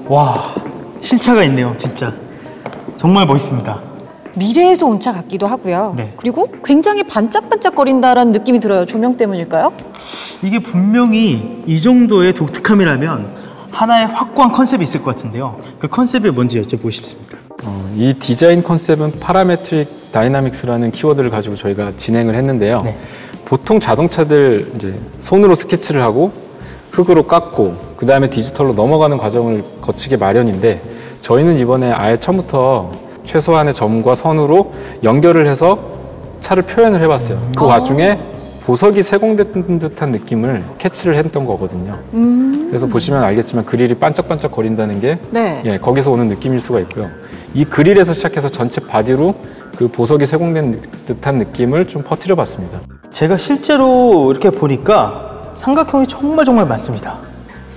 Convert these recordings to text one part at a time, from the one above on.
와, 실차가 있네요, 진짜. 정말 멋있습니다. 미래에서 온 차 같기도 하고요. 네. 그리고 굉장히 반짝반짝거린다라는 느낌이 들어요. 조명 때문일까요? 이게 분명히 이 정도의 독특함이라면 하나의 확고한 컨셉이 있을 것 같은데요. 그 컨셉이 뭔지 여쭤보고 싶습니다. 이 디자인 컨셉은 파라메트릭 다이나믹스라는 키워드를 가지고 저희가 진행을 했는데요. 네. 보통 자동차들 이제 손으로 스케치를 하고 흙으로 깎고 그 다음에 디지털로 넘어가는 과정을 거치게 마련인데 저희는 이번에 아예 처음부터 최소한의 점과 선으로 연결을 해서 차를 표현을 해봤어요. 그 와중에 보석이 세공된 듯한 느낌을 캐치를 했던 거거든요. 그래서 보시면 알겠지만 그릴이 반짝반짝 거린다는 게 네. 예, 거기서 오는 느낌일 수가 있고요. 이 그릴에서 시작해서 전체 바디로 그 보석이 세공된 듯한 느낌을 좀 퍼뜨려 봤습니다. 제가 실제로 이렇게 보니까 삼각형이 정말 많습니다.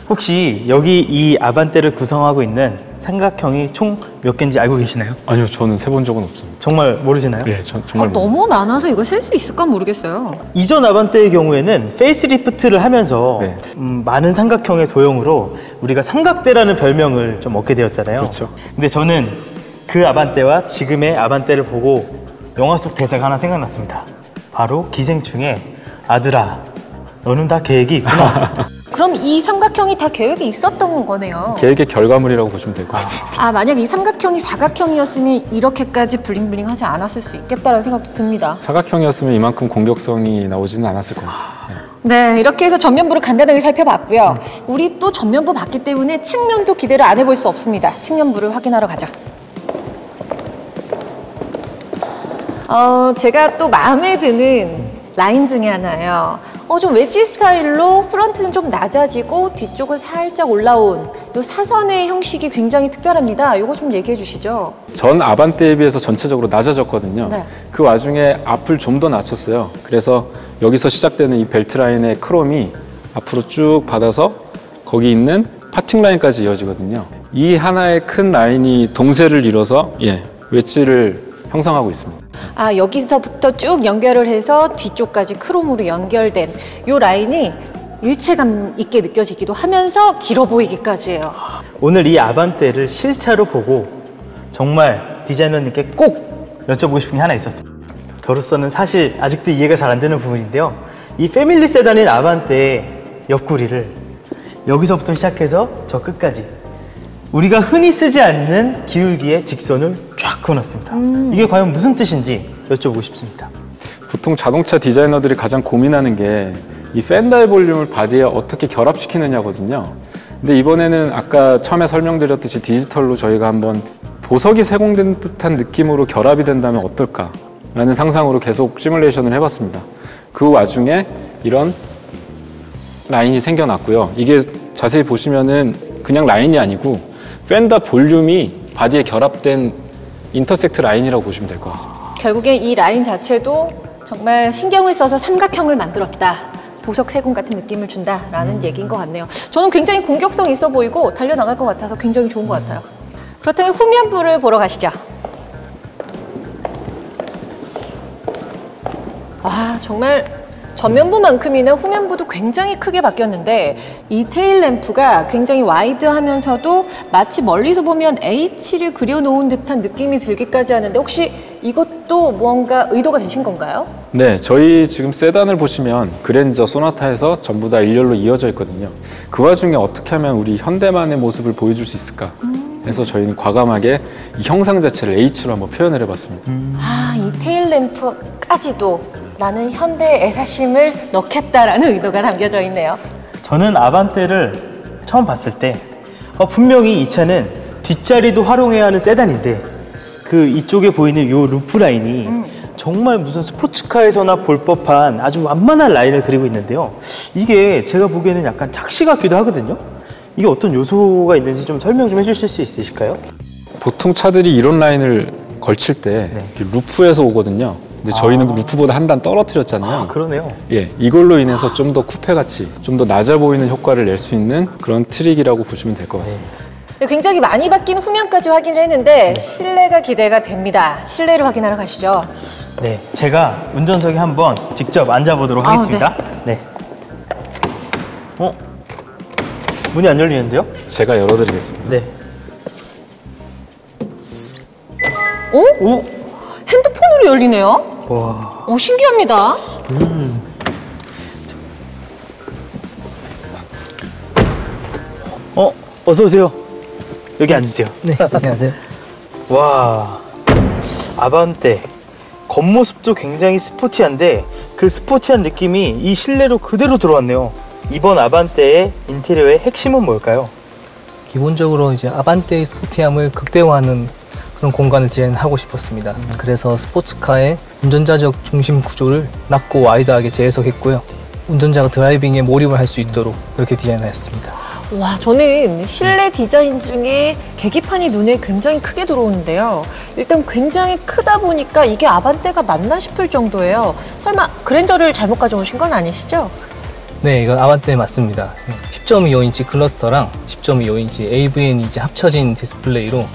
혹시 여기 이 아반떼를 구성하고 있는 삼각형이 총 몇 개인지 알고 계시나요? 아니요, 저는 세본 적은 없습니다. 정말 모르시나요? 네, 정말 너무 많아서 이거 셀 수 있을까 모르겠어요. 이전 아반떼의 경우에는 페이스리프트를 하면서 네. 많은 삼각형의 도형으로 우리가 삼각대라는 별명을 좀 얻게 되었잖아요. 그렇죠. 근데 저는 그 아반떼와 지금의 아반떼를 보고 영화 속 대사가 하나 생각났습니다. 바로 기생충의 아들아, 너는 다 계획이 있구나. 그럼 이 삼각형이 다 계획이 있었던 거네요. 계획의 결과물이라고 보시면 될 것 같습니다. 아, 만약 이 삼각형이 사각형이었으면 이렇게까지 블링블링하지 않았을 수 있겠다라는 생각도 듭니다. 사각형이었으면 이만큼 공격성이 나오지는 않았을 겁니다. 네, 이렇게 해서 전면부를 간단하게 살펴봤고요. 우리 또 전면부 봤기 때문에 측면도 기대를 안 해볼 수 없습니다. 측면부를 확인하러 가죠. 제가 또 마음에 드는 라인 중에 하나예요. 좀 웨지 스타일로 프런트는 좀 낮아지고 뒤쪽은 살짝 올라온 이 사선의 형식이 굉장히 특별합니다. 이거 좀 얘기해 주시죠. 전 아반떼에 비해서 전체적으로 낮아졌거든요. 네. 그 와중에 앞을 좀 더 낮췄어요. 그래서 여기서 시작되는 이 벨트 라인의 크롬이 앞으로 쭉 받아서 거기 있는 파팅 라인까지 이어지거든요. 이 하나의 큰 라인이 동세를 이뤄서 웨지를 형성하고 있습니다. 아, 여기서부터 쭉 연결을 해서 뒤쪽까지 크롬으로 연결된 이 라인이 일체감 있게 느껴지기도 하면서 길어 보이기까지 해요. 오늘 이 아반떼를 실차로 보고 정말 디자이너님께 꼭 여쭤보고 싶은 게 하나 있었어요. 저로서는 사실 아직도 이해가 잘 안 되는 부분인데요. 이 패밀리 세단인 아반떼의 옆구리를 여기서부터 시작해서 저 끝까지 우리가 흔히 쓰지 않는 기울기의 직선을 쫙 그어놨습니다. 이게 과연 무슨 뜻인지 여쭤보고 싶습니다. 보통 자동차 디자이너들이 가장 고민하는 게 이 펜더의 볼륨을 바디에 어떻게 결합시키느냐거든요. 근데 이번에는 아까 처음에 설명드렸듯이 디지털로 저희가 한번 보석이 세공된 듯한 느낌으로 결합이 된다면 어떨까 라는 상상으로 계속 시뮬레이션을 해봤습니다. 그 와중에 이런 라인이 생겨났고요. 이게 자세히 보시면은 그냥 라인이 아니고 펜더 볼륨이 바디에 결합된 인터섹트 라인이라고 보시면 될 것 같습니다. 결국에 이 라인 자체도 정말 신경을 써서 삼각형을 만들었다. 보석 세공 같은 느낌을 준다라는 얘기인 것 같네요. 저는 굉장히 공격성 있어 보이고 달려나갈 것 같아서 굉장히 좋은 것 같아요. 그렇다면 후면부를 보러 가시죠. 와, 정말 전면부만큼이나 후면부도 굉장히 크게 바뀌었는데 이 테일 램프가 굉장히 와이드하면서도 마치 멀리서 보면 H를 그려놓은 듯한 느낌이 들기까지 하는데 혹시 이것도 무언가 의도가 되신 건가요? 네, 저희 지금 세단을 보시면 그랜저, 소나타에서 전부 다 일렬로 이어져 있거든요. 그 와중에 어떻게 하면 우리 현대만의 모습을 보여줄 수 있을까 해서 저희는 과감하게 이 형상 자체를 H로 한번 표현을 해봤습니다. 아, 이 테일 램프까지도 나는 현대의 애사심을 넣겠다라는 의도가 담겨져 있네요. 저는 아반떼를 처음 봤을 때 분명히 이 차는 뒷자리도 활용해야 하는 세단인데 그 이쪽에 보이는 이 루프 라인이 정말 무슨 스포츠카에서나 볼 법한 아주 완만한 라인을 그리고 있는데요. 이게 제가 보기에는 약간 착시 같기도 하거든요. 이게 어떤 요소가 있는지 좀 설명 좀 해주실 수 있으실까요? 보통 차들이 이런 라인을 걸칠 때 루프에서 오거든요. 근데 저희는 루프보다 한 단 떨어뜨렸잖아요. 아, 그러네요. 예, 이걸로 인해서 좀 더 쿠페같이 좀 더 낮아 보이는 효과를 낼 수 있는 그런 트릭이라고 보시면 될 것 같습니다. 굉장히 많이 바뀐 후면까지 확인을 했는데 실내가 기대가 됩니다. 실내를 확인하러 가시죠. 네, 제가 운전석에 한번 직접 앉아보도록 하겠습니다. 네. 문이 안 열리는데요? 제가 열어드리겠습니다. 네. 오? 핸드폰으로 열리네요. 와. 오, 신기합니다. 어서 오세요. 여기 앉으세요. 네, 안녕하세요. 와, 아반떼. 겉모습도 굉장히 스포티한데 그 스포티한 느낌이 이 실내로 그대로 들어왔네요. 이번 아반떼의 인테리어의 핵심은 뭘까요? 기본적으로 이제 아반떼의 스포티함을 극대화하는 그런 공간을 디자인하고 싶었습니다. 그래서 스포츠카의 운전자적 중심 구조를 낮고 와이드하게 재해석했고요. 운전자가 드라이빙에 몰입을 할 수 있도록 그렇게 디자인하였습니다. 와, 저는 실내 디자인 중에 계기판이 눈에 굉장히 크게 들어오는데요. 일단 굉장히 크다 보니까 이게 아반떼가 맞나 싶을 정도예요. 설마 그랜저를 잘못 가져오신 건 아니시죠? 네, 이건 아반떼 맞습니다. 10.25인치 클러스터랑 10.25인치 AVN이 이제 합쳐진 디스플레이로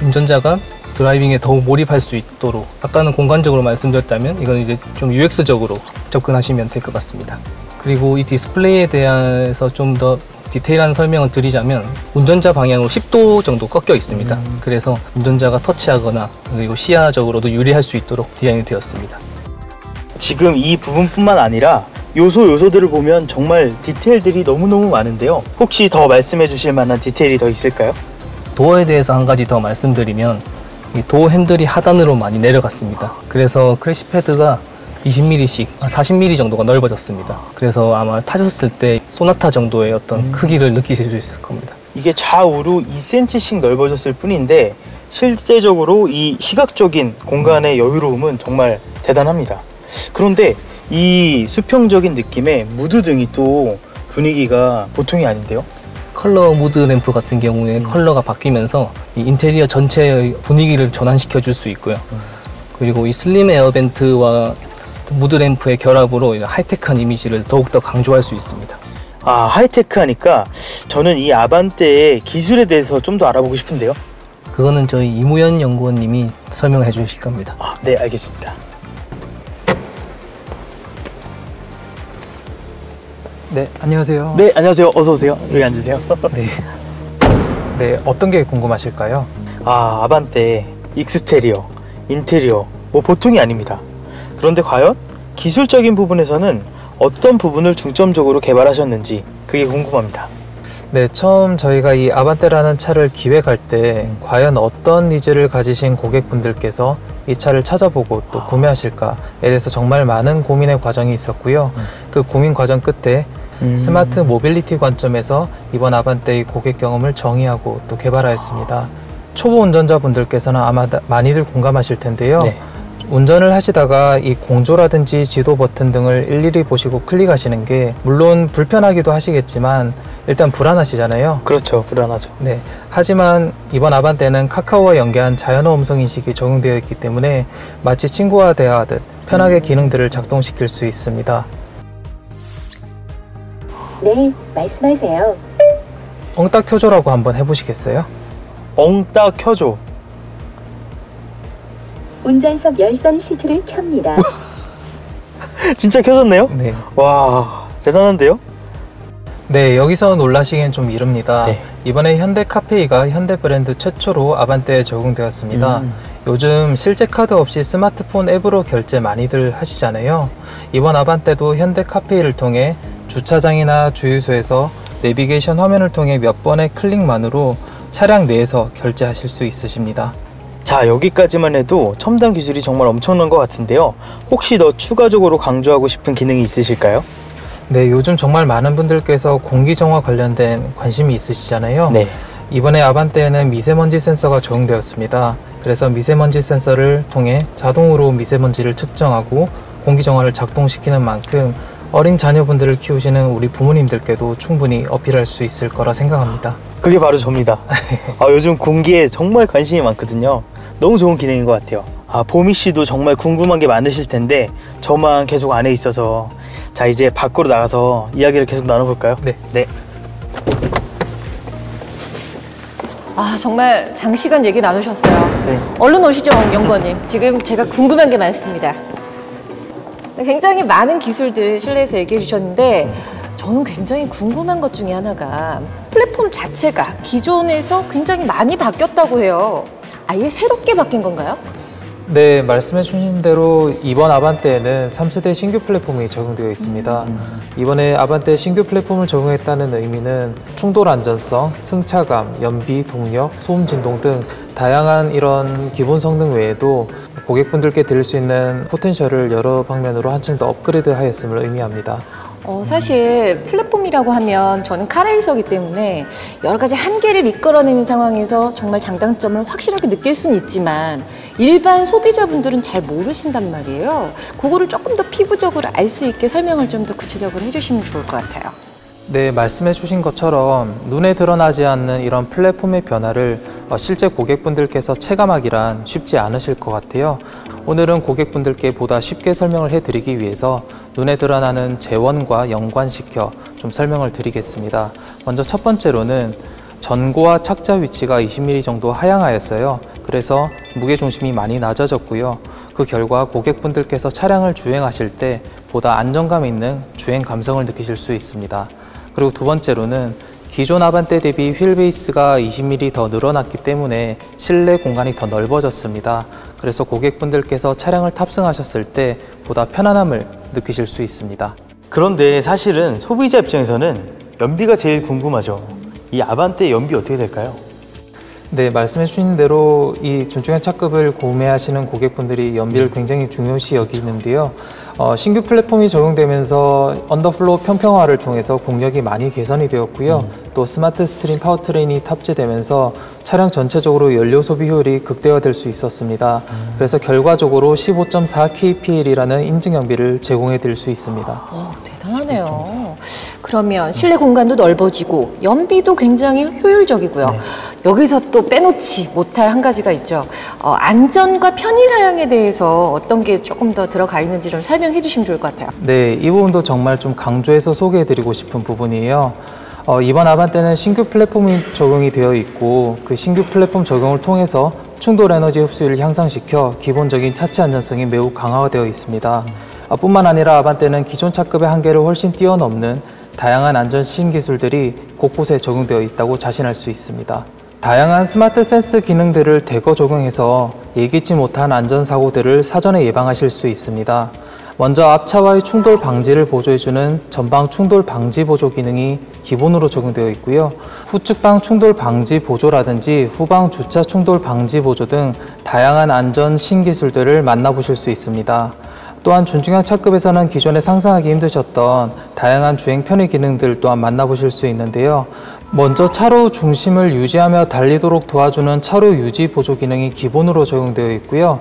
운전자가 드라이빙에 더욱 몰입할 수 있도록, 아까는 공간적으로 말씀드렸다면 이건 이제 좀 UX적으로 접근하시면 될 것 같습니다. 그리고 이 디스플레이에 대해서 좀 더 디테일한 설명을 드리자면 운전자 방향으로 10도 정도 꺾여 있습니다. 그래서 운전자가 터치하거나 그리고 시야적으로도 유리할 수 있도록 디자인이 되었습니다. 지금 이 부분뿐만 아니라 요소들을 보면 정말 디테일들이 너무너무 많은데요. 혹시 더 말씀해 주실 만한 디테일이 더 있을까요? 도어에 대해서 한 가지 더 말씀드리면 이 도어 핸들이 하단으로 많이 내려갔습니다. 그래서 크래시 패드가 20mm씩 40mm 정도가 넓어졌습니다. 그래서 아마 타셨을 때 소나타 정도의 어떤 크기를 느끼실 수 있을 겁니다. 이게 좌우로 2cm씩 넓어졌을 뿐인데 실제적으로 이 시각적인 공간의 여유로움은 정말 대단합니다. 그런데 이 수평적인 느낌의 무드등이 또 분위기가 보통이 아닌데요? 컬러 무드 램프 같은 경우에 컬러가 바뀌면서 이 인테리어 전체의 분위기를 전환시켜 줄 수 있고요. 그리고 이 슬림 에어벤트와 무드 램프의 결합으로 하이테크한 이미지를 더욱더 강조할 수 있습니다. 아, 하이테크하니까 저는 이 아반떼의 기술에 대해서 좀 더 알아보고 싶은데요. 그거는 저희 이무연 연구원님이 설명해 주실 겁니다. 아, 네, 알겠습니다. 네, 안녕하세요. 네, 안녕하세요. 어서 오세요. 여기 앉으세요. 네. 네, 어떤 게 궁금하실까요? 아, 아반떼, 익스테리어, 인테리어, 뭐 보통이 아닙니다. 그런데 과연 기술적인 부분에서는 어떤 부분을 중점적으로 개발하셨는지 그게 궁금합니다. 네, 처음 저희가 이 아반떼라는 차를 기획할 때 과연 어떤 니즈를 가지신 고객분들께서 이 차를 찾아보고 또 구매하실까에 대해서 정말 많은 고민의 과정이 있었고요. 그 고민 과정 끝에 스마트 모빌리티 관점에서 이번 아반떼의 고객 경험을 정의하고 또 개발하였습니다. 초보 운전자분들께서는 아마 많이들 공감하실 텐데요. 네. 운전을 하시다가 이 공조라든지 지도 버튼 등을 일일이 보시고 클릭하시는 게 물론 불편하기도 하시겠지만 일단 불안하시잖아요. 그렇죠. 불안하죠. 네. 하지만 이번 아반떼는 카카오와 연계한 자연어 음성 인식이 적용되어 있기 때문에 마치 친구와 대화하듯 편하게 기능들을 작동시킬 수 있습니다. 네, 말씀하세요. 엉딱 켜줘라고 한번 해보시겠어요? 엉딱 켜줘. 운전석 열선 시트를 켭니다. 진짜 켜졌네요? 네. 와, 대단한데요? 네, 여기서 놀라시기엔 좀 이릅니다. 네. 이번에 현대 카페이가 현대 브랜드 최초로 아반떼에 적용되었습니다. 요즘 실제 카드 없이 스마트폰 앱으로 결제 많이들 하시잖아요. 이번 아반떼도 현대 카페이를 통해 주차장이나 주유소에서 내비게이션 화면을 통해 몇 번의 클릭만으로 차량 내에서 결제하실 수 있으십니다. 자, 여기까지만 해도 첨단 기술이 정말 엄청난 것 같은데요. 혹시 더 추가적으로 강조하고 싶은 기능이 있으실까요? 네, 요즘 정말 많은 분들께서 공기정화 관련된 관심이 있으시잖아요. 네. 이번에 아반떼에는 미세먼지 센서가 적용되었습니다. 그래서 미세먼지 센서를 통해 자동으로 미세먼지를 측정하고 공기정화를 작동시키는 만큼 어린 자녀분들을 키우시는 우리 부모님들께도 충분히 어필할 수 있을 거라 생각합니다. 그게 바로 접니다. 요즘 공기에 정말 관심이 많거든요. 너무 좋은 기능인 것 같아요. 보미 씨도 정말 궁금한 게 많으실 텐데 저만 계속 안에 있어서 자, 이제 밖으로 나가서 이야기를 계속 나눠볼까요? 네. 네. 아, 정말 장시간 얘기 나누셨어요. 네. 얼른 오시죠, 연구원님. 지금 제가 궁금한 게 많습니다. 굉장히 많은 기술들 실내에서 얘기해 주셨는데 저는 굉장히 궁금한 것 중에 하나가 플랫폼 자체가 기존에서 굉장히 많이 바뀌었다고 해요. 아예 새롭게 바뀐 건가요? 네, 말씀해 주신 대로 이번 아반떼에는 3세대 신규 플랫폼이 적용되어 있습니다. 이번에 아반떼 신규 플랫폼을 적용했다는 의미는 충돌 안전성, 승차감, 연비, 동력, 소음 진동 등 다양한 이런 기본 성능 외에도 고객분들께 드릴 수 있는 포텐셜을 여러 방면으로 한층 더 업그레이드 하였음을 의미합니다. 사실 플랫폼이라고 하면 저는 카레이서기 때문에 여러 가지 한계를 이끌어내는 상황에서 정말 장단점을 확실하게 느낄 수는 있지만 일반 소비자분들은 잘 모르신단 말이에요. 그거를 조금 더 피부적으로 알 수 있게 설명을 좀 더 구체적으로 해주시면 좋을 것 같아요. 네, 말씀해 주신 것처럼 눈에 드러나지 않는 이런 플랫폼의 변화를 실제 고객분들께서 체감하기란 쉽지 않으실 것 같아요. 오늘은 고객분들께 보다 쉽게 설명을 해드리기 위해서 눈에 드러나는 재원과 연관시켜 좀 설명을 드리겠습니다. 먼저 첫 번째로는 전고와 착자 위치가 20mm 정도 하향하였어요. 그래서 무게중심이 많이 낮아졌고요. 그 결과 고객분들께서 차량을 주행하실 때 보다 안정감 있는 주행 감성을 느끼실 수 있습니다. 그리고 두 번째로는 기존 아반떼 대비 휠 베이스가 20mm 더 늘어났기 때문에 실내 공간이 더 넓어졌습니다. 그래서 고객분들께서 차량을 탑승하셨을 때 보다 편안함을 느끼실 수 있습니다. 그런데 사실은 소비자 입장에서는 연비가 제일 궁금하죠. 이 아반떼 연비 어떻게 될까요? 네, 말씀해 주신 대로 이 준중형 차급을 구매하시는 고객분들이 연비를 굉장히 중요시 여기는데요. 신규 플랫폼이 적용되면서 언더플로우 평평화를 통해서 공력이 많이 개선이 되었고요. 또 스마트 스트림 파워트레인이 탑재되면서 차량 전체적으로 연료 소비 효율이 극대화될 수 있었습니다. 그래서 결과적으로 15.4 kpl이라는 인증 연비를 제공해 드릴 수 있습니다. 대단하네요. 그러면 실내 공간도 넓어지고 연비도 굉장히 효율적이고요. 여기서 또 빼놓지 못할 한 가지가 있죠. 안전과 편의 사양에 대해서 어떤 게 조금 더 들어가 있는지 좀 설명해 주시면 좋을 것 같아요. 네, 이 부분도 정말 좀 강조해서 소개해 드리고 싶은 부분이에요. 이번 아반떼는 신규 플랫폼이 적용이 되어 있고 그 신규 플랫폼 적용을 통해서 충돌 에너지 흡수율을 향상시켜 기본적인 차체 안전성이 매우 강화되어 있습니다. 뿐만 아니라 아반떼는 기존 차급의 한계를 훨씬 뛰어넘는 다양한 안전 신기술들이 곳곳에 적용되어 있다고 자신할 수 있습니다. 다양한 스마트 센스 기능들을 대거 적용해서 예기치 못한 안전사고들을 사전에 예방하실 수 있습니다. 먼저 앞차와의 충돌 방지를 보조해주는 전방 충돌 방지 보조 기능이 기본으로 적용되어 있고요. 후측방 충돌 방지 보조라든지 후방 주차 충돌 방지 보조 등 다양한 안전 신기술들을 만나보실 수 있습니다. 또한 준중형 차급에서는 기존에 상상하기 힘드셨던 다양한 주행 편의 기능들 또한 만나보실 수 있는데요. 먼저 차로 중심을 유지하며 달리도록 도와주는 차로 유지 보조 기능이 기본으로 적용되어 있고요.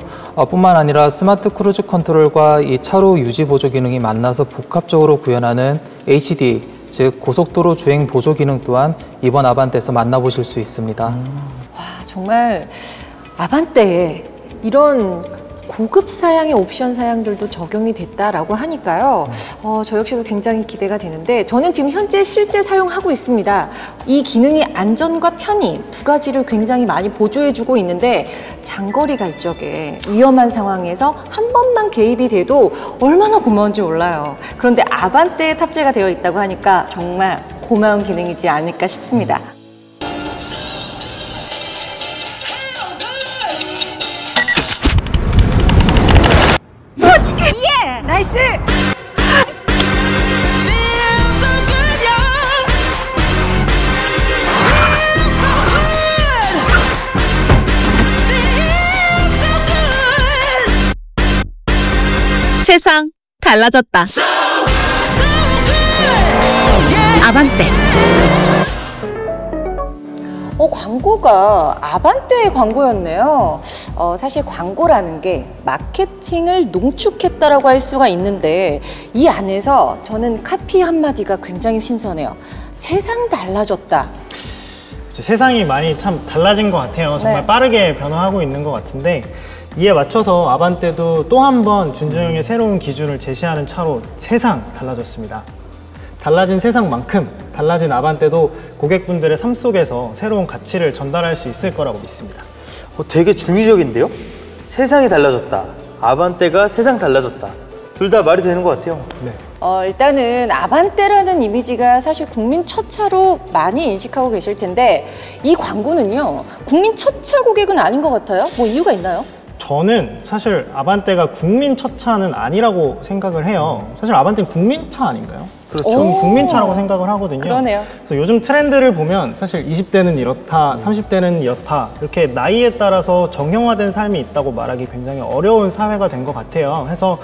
뿐만 아니라 스마트 크루즈 컨트롤과 이 차로 유지 보조 기능이 만나서 복합적으로 구현하는 HDA, 즉 고속도로 주행 보조 기능 또한 이번 아반떼에서 만나보실 수 있습니다. 와, 정말 아반떼에 이런 고급 사양의 옵션 사양들도 적용이 됐다라고 하니까요. 저 역시도 굉장히 기대가 되는데 저는 지금 현재 실제 사용하고 있습니다. 이 기능이 안전과 편의 두 가지를 굉장히 많이 보조해주고 있는데 장거리 갈 적에 위험한 상황에서 한 번만 개입이 돼도 얼마나 고마운지 몰라요. 그런데 아반떼에 탑재가 되어 있다고 하니까 정말 고마운 기능이지 않을까 싶습니다. 나이스! 세상 달라졌다. 아반떼. 광고가 아반떼의 광고였네요. 사실 광고라는 게 마케팅을 농축했다라고 할 수가 있는데 이 안에서 저는 카피 한마디가 굉장히 신선해요. 세상 달라졌다. 세상이 많이 참 달라진 것 같아요. 정말 빠르게 변화하고 있는 것 같은데 이에 맞춰서 아반떼도 또 한 번 준중형의 새로운 기준을 제시하는 차로 세상 달라졌습니다. 달라진 세상만큼 달라진 아반떼도 고객분들의 삶 속에서 새로운 가치를 전달할 수 있을 거라고 믿습니다. 되게 중의적인데요? 세상이 달라졌다. 아반떼가 세상 달라졌다. 둘 다 말이 되는 것 같아요. 네. 일단은 아반떼라는 이미지가 사실 국민 첫 차로 많이 인식하고 계실 텐데 이 광고는요, 국민 첫 차 고객은 아닌 것 같아요. 뭐 이유가 있나요? 저는 사실 아반떼가 국민 첫 차는 아니라고 생각을 해요. 사실 아반떼는 국민차 아닌가요? 그렇죠. 저는 국민차라고 생각을 하거든요. 그러네요. 그래서 요즘 트렌드를 보면 사실 20대는 이렇다, 30대는 이렇다, 이렇게 나이에 따라서 정형화된 삶이 있다고 말하기 굉장히 어려운 사회가 된 것 같아요. 그래서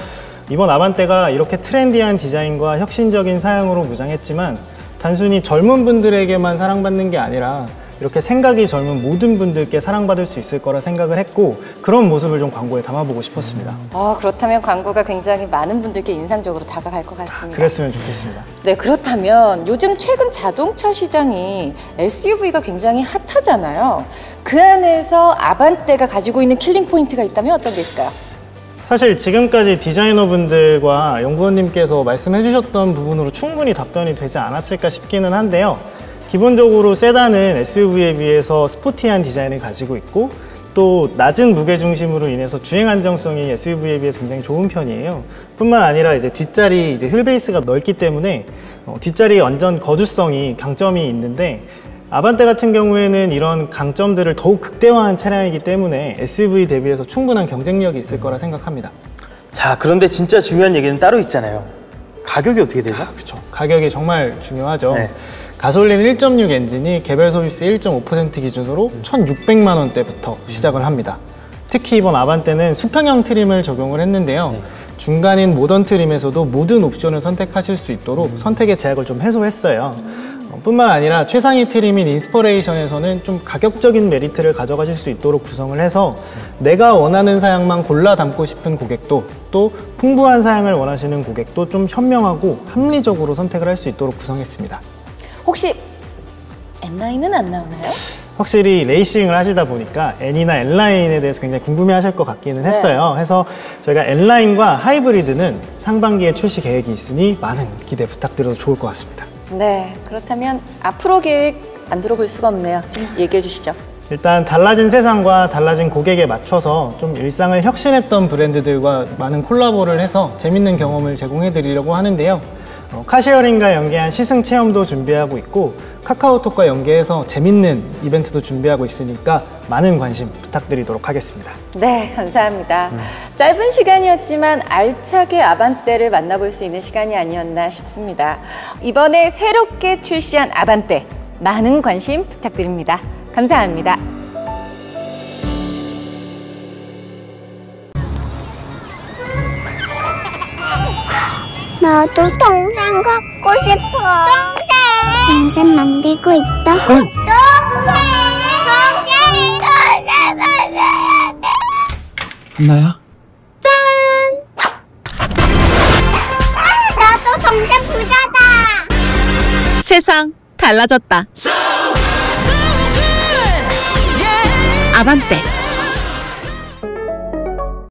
이번 아반떼가 이렇게 트렌디한 디자인과 혁신적인 사양으로 무장했지만 단순히 젊은 분들에게만 사랑받는 게 아니라 이렇게 생각이 젊은 모든 분들께 사랑받을 수 있을 거라 생각을 했고, 그런 모습을 좀 광고에 담아보고 싶었습니다. 그렇다면 광고가 굉장히 많은 분들께 인상적으로 다가갈 것 같습니다. 그랬으면 좋겠습니다. 네, 그렇다면 요즘 최근 자동차 시장이 SUV가 굉장히 핫하잖아요. 그 안에서 아반떼가 가지고 있는 킬링 포인트가 있다면 어떤 게 있을까요? 사실 지금까지 디자이너분들과 연구원님께서 말씀해 주셨던 부분으로 충분히 답변이 되지 않았을까 싶기는 한데요. 기본적으로 세단은 SUV에 비해서 스포티한 디자인을 가지고 있고, 또 낮은 무게 중심으로 인해서 주행 안정성이 SUV에 비해서 굉장히 좋은 편이에요. 뿐만 아니라 이제 뒷자리 휠 베이스가 넓기 때문에 뒷자리 완전 거주성이 강점이 있는데, 아반떼 같은 경우에는 이런 강점들을 더욱 극대화한 차량이기 때문에 SUV 대비해서 충분한 경쟁력이 있을 거라 생각합니다. 자, 그런데 진짜 중요한 얘기는 따로 있잖아요. 가격이 어떻게 되죠? 그렇죠. 가격이 정말 중요하죠. 네. 가솔린 1.6 엔진이 개별 소비세 1.5% 기준으로 1,600만 원대부터 시작을 합니다. 특히 이번 아반떼는 수평형 트림을 적용을 했는데요. 중간인 모던 트림에서도 모든 옵션을 선택하실 수 있도록 선택의 제약을 좀 해소했어요. 뿐만 아니라 최상위 트림인 인스퍼레이션에서는 좀 가격적인 메리트를 가져가실 수 있도록 구성을 해서 내가 원하는 사양만 골라 담고 싶은 고객도, 또 풍부한 사양을 원하시는 고객도 좀 현명하고 합리적으로 선택을 할 수 있도록 구성했습니다. 혹시 N라인은 안 나오나요? 확실히 레이싱을 하시다 보니까 N이나 N라인에 대해서 굉장히 궁금해하실 것 같기는 했어요. 그래서 저희가 N라인과 하이브리드는 상반기에 출시 계획이 있으니 많은 기대 부탁드려도 좋을 것 같습니다. 네, 그렇다면 앞으로 계획 안 들어볼 수가 없네요. 좀 얘기해 주시죠. 일단 달라진 세상과 달라진 고객에 맞춰서 좀 일상을 혁신했던 브랜드들과 많은 콜라보를 해서 재밌는 경험을 제공해 드리려고 하는데요. 카쉐어링과 연계한 시승 체험도 준비하고 있고, 카카오톡과 연계해서 재밌는 이벤트도 준비하고 있으니까 많은 관심 부탁드리도록 하겠습니다. 네, 감사합니다. 짧은 시간이었지만 알차게 아반떼를 만나볼 수 있는 시간이 아니었나 싶습니다. 이번에 새롭게 출시한 아반떼, 많은 관심 부탁드립니다. 감사합니다. 나도 동생 갖고 싶어. 동생 만들고 있다. 동생 만들어야 돼. 나야? 짠! 나도 동생 부자다. 세상 달라졌다. 아반떼.